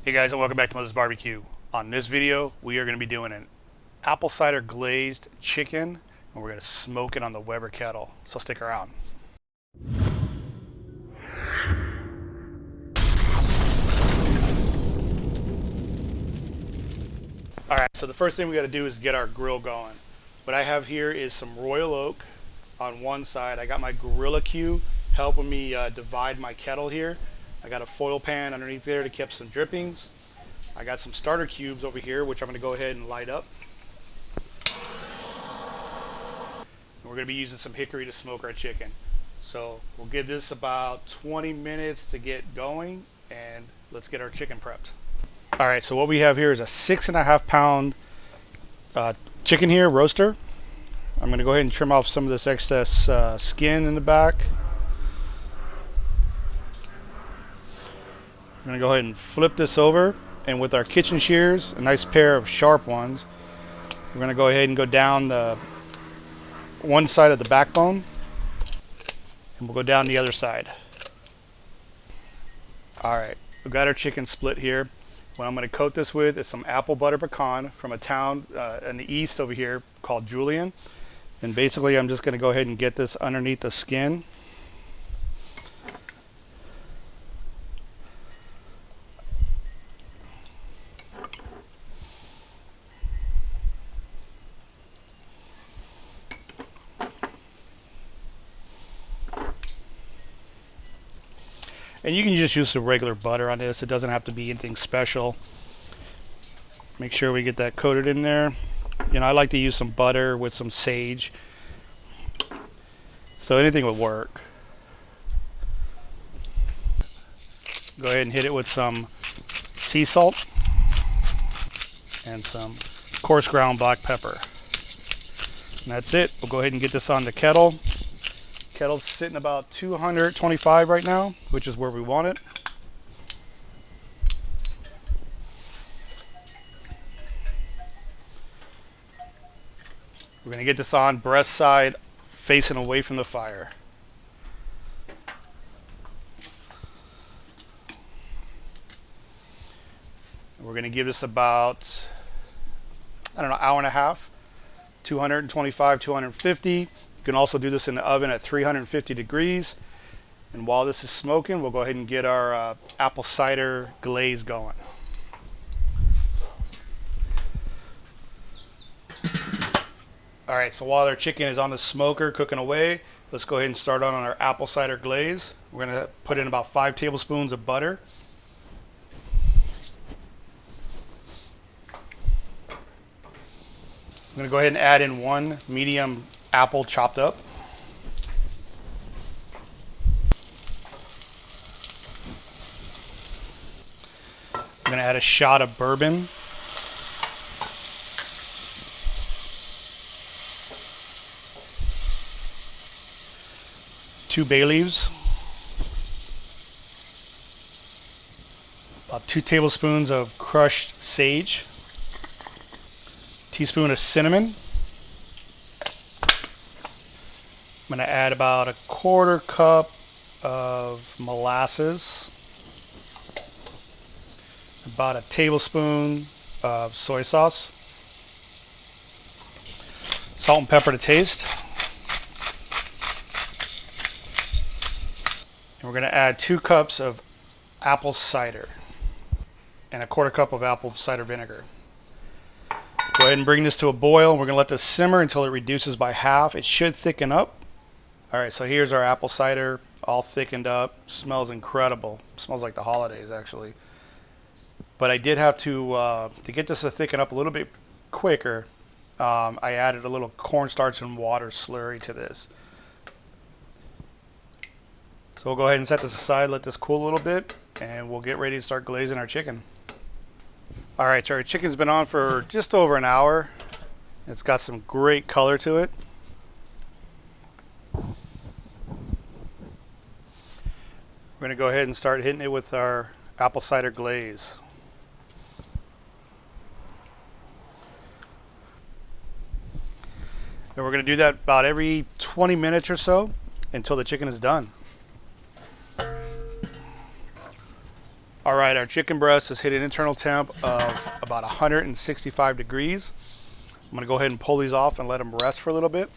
Hey guys, and welcome back to MothersBBQ. On this video, we are going to be doing an apple cider glazed chicken, and we're going to smoke it on the Weber kettle. So stick around. Alright, so the first thing we got to do is get our grill going. What I have here is some royal oak on one side. I got my Gorilla Q helping me divide my kettle here. I got a foil pan underneath there to keep some drippings. I got some starter cubes over here, which I'm going to go ahead and light up. And we're going to be using some hickory to smoke our chicken. So we'll give this about 20 minutes to get going, and let's get our chicken prepped. All right, so what we have here is a 6.5 pound chicken here, roaster. I'm going to go ahead and trim off some of this excess skin in the back. I'm going to go ahead and flip this over, and with our kitchen shears, a nice pair of sharp ones, we're going to go ahead and go down the one side of the backbone, and we'll go down the other side. Alright, we've got our chicken split here. What I'm going to coat this with is some apple butter pecan from a town in the east over here called Julian. And basically I'm just going to go ahead and get this underneath the skin. And you can just use some regular butter on this. It doesn't have to be anything special. Make sure we get that coated in there. You know, I like to use some butter with some sage. So anything would work. Go ahead and hit it with some sea salt and some coarse ground black pepper. And that's it. We'll go ahead and get this on the kettle. Kettle's sitting about 225 right now, which is where we want it. We're going to get this on breast side, facing away from the fire. We're going to give this about, I don't know, hour and a half, 225, 250. You can also do this in the oven at 350 degrees. And while this is smoking, we'll go ahead and get our apple cider glaze going. Alright, so while our chicken is on the smoker cooking away, let's go ahead and start on our apple cider glaze. We're going to put in about 5 tablespoons of butter. I'm going to go ahead and add in 1 medium apple chopped up. I'm going to add a shot of bourbon. Two bay leaves. About 2 tablespoons of crushed sage. Teaspoon of cinnamon. I'm going to add about 1/4 cup of molasses, about 1 tablespoon of soy sauce, salt and pepper to taste, and we're going to add 2 cups of apple cider and 1/4 cup of apple cider vinegar. Go ahead and bring this to a boil. We're going to let this simmer until it reduces by half. It should thicken up. Alright, so here's our apple cider all thickened up. Smells incredible. Smells like the holidays actually. But I did have to get this to thicken up a little bit quicker, I added a little cornstarch and water slurry to this. So we'll go ahead and set this aside, let this cool a little bit, and we'll get ready to start glazing our chicken. Alright, so our chicken's been on for just over an hour. It's got some great color to it. We're going to go ahead and start hitting it with our apple cider glaze. And we're going to do that about every 20 minutes or so until the chicken is done. All right, our chicken breast has hit an internal temp of about 165 degrees. I'm going to go ahead and pull these off and let them rest for a little bit.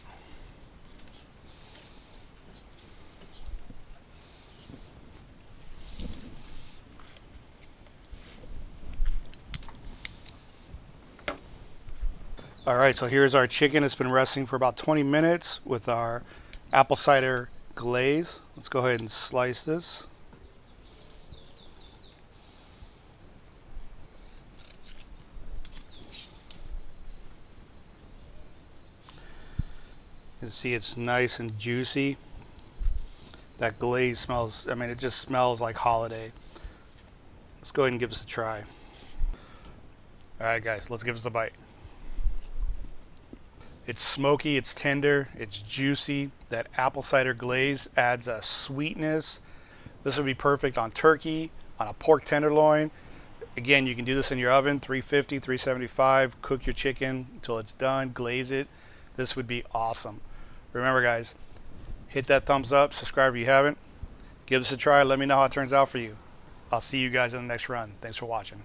All right, so here's our chicken. It's been resting for about 20 minutes with our apple cider glaze. Let's go ahead and slice this. You can see it's nice and juicy. That glaze smells, I mean, it just smells like holiday. Let's go ahead and give this a try. All right, guys, let's give this a bite. It's smoky, it's tender, it's juicy. That apple cider glaze adds a sweetness. This would be perfect on turkey, on a pork tenderloin. Again, you can do this in your oven, 350, 375. Cook your chicken until it's done, glaze it. This would be awesome. Remember, guys, hit that thumbs up, subscribe if you haven't. Give this a try, let me know how it turns out for you. I'll see you guys in the next run. Thanks for watching.